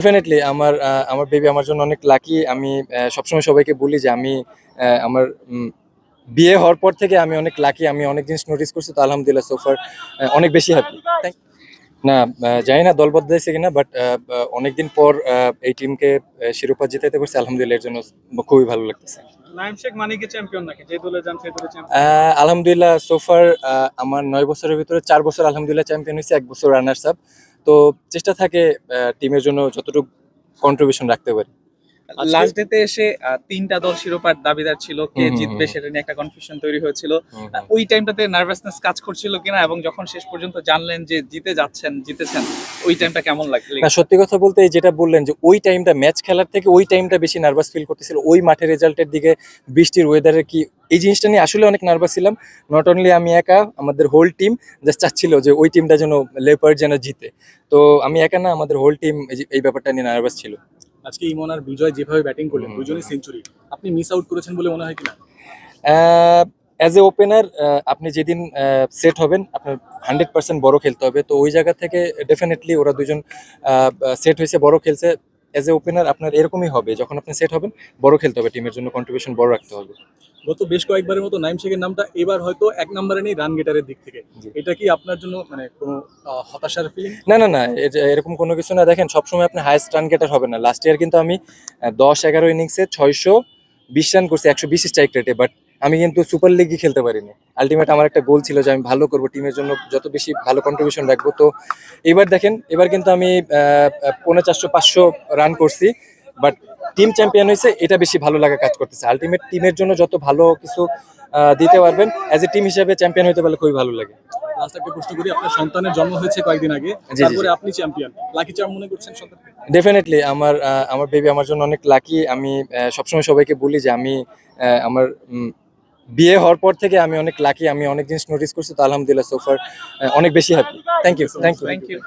Definitely আমার baby আমার জন্য অনেক লাকি। আমি সবসময় সবাইকে বলি যে আমি আমার বিয়ে হওয়ার পর থেকে আমি অনেক লাকি। আমি অনেক জিনিস নোটিস করছি, তো আলহামদুলিল্লাহ সোফার অনেক বেশি হ্যাপি। না, জানি না দল বদলাইছে কিনা, বাট অনেকদিন পর এই টিমকে শিরোপা জিতাতে পারছে, আলহামদুলিল্লাহ এর জন্য খুবই ভালো লাগতেছে। নাইম শেখ মানে কি চ্যাম্পিয়ন নাকি, যে দলে যান সেই দলে চ্যাম্পিয়ন? আলহামদুলিল্লাহ সোফার আমার 9 বছরের ভিতরে 4 বছর আলহামদুলিল্লাহ চ্যাম্পিয়ন হয়েছে, 1 বছর রানার্স আপ। তো চেষ্টা থাকে টিমের জন্য যতটুকু কন্ট্রিবিউশন রাখতে পারি। লাস্ট ডেতে এসে তিনটা দল শিরোপার দাবিদার ছিল, কে হুম, হুম, জিতবে হুম, সেটা নিয়ে একটা কনফিউশন তৈরি হয়েছিল। হুম, হুম। ওই টাইমটাতে নার্ভাসনেস কাজ করছিল কিনা, এবং যখন শেষ পর্যন্ত জানলেন যে জিতেছেন, ওই টাইমটা কেমন না, লেগেছে? সত্যি কথা বলতে এই যেটা বললেন যে ওই টাইমটা ম্যাচ খেলার থেকে ওই টাইমটা বেশি নার্ভাস ফিল করতেছিল। ওই মাঠের রেজাল্টের দিকে, বৃষ্টির ওয়েদারের কি, এই জিনিসটা নিয়ে আসলে অনেক নার্ভাস ছিলাম। নট অনলি আমি একা, আমাদের হোল টিম জাস্ট চাচ্ছিল যে ওই টিমটা যেন, লেপার্ড যেন জিতে। তো আমি একা না, আমাদের হোল টিম এই ব্যাপারটা নিয়ে নার্ভাস ছিল। আজকে ইমন আর বিজয় যেভাবে ব্যাটিং করলেন, হুম, দুজনেই হুম। সেঞ্চুরি, আপনি মিস আউট করেছেন বলে মনে হয় কিনা? অ্যাজ এ ওপেনার আপনি যেদিন সেট হবেন, আপনার 100% বড় খেলতে হবে। তো ওই জায়গা থেকে ডেফিনেটলি ওরা দুজন সেট হয়েছে, বড় খেলছে। অ্যাজ এ ওপেনার আপনার এরকমই হবে, যখন আপনি সেট হবেন বড় খেলতে হবে, টিমের জন্য কন্ট্রিবিউশন বড় রাখতে হবে। গত বেশ কয়েকবারের মতো নাইম শেখের নামটা এবার হয়তো এক নম্বরে নেই রান গেটারের দিক থেকে। জি। এটা কি আপনার জন্য মানে কোনো হতাশার ফিলিং? না, না, না, এরকম কোনো কিছু না। দেখেন, সবসময় আপনি হাইয়েস্ট রান গেটার হবে না। লাস্ট ইয়ার কিন্তু আমি 10-11 ইনিংসে 620 রান করছি 120 স্ট্রাইক রেটে, বাট আমি কিন্তু সুপার লিগই খেলতে পারিনি। আলটিমেট আমার একটা গোল ছিল যে আমি ভালো করবো, টিমের জন্য যত বেশি ভালো কন্ট্রিবিউশন রাখবো। তো এবার দেখেন, এবার কিন্তু আমি 450-500 রান করছি, বাট টিম চ্যাম্পিয়ন হয়েছে, এটা বেশি ভালো লাগা কাজ করতেছে। আলটিমেট টিমের জন্য যত ভালো কিছু দিতে পারবেন, অ্যাজ এ টিম হিসেবে চ্যাম্পিয়ন হতে পারলে খুবই ভালো লাগে। লাস্ট একটা প্রশ্ন করি, আপনার সন্তানের জন্ম হয়েছে কয়েকদিন আগে, জি, জি, তারপরে জি। আপনি চ্যাম্পিয়ন, লাকি চার্ম মনে করছেন সন্তানকে? ডেফিনেটলি আমার বেবি আমার জন্য অনেক লাকি। আমি সবসময় সবাইকে বলি যে আমি আমার বিয়ে হওয়ার পর থেকে আমি অনেক লাকি। আমি অনেক জিনিস নোটিস করছি, তো আলহামদুলিল্লাহ সোফার অনেক বেশি happy. Thank you, thank you. Thank you.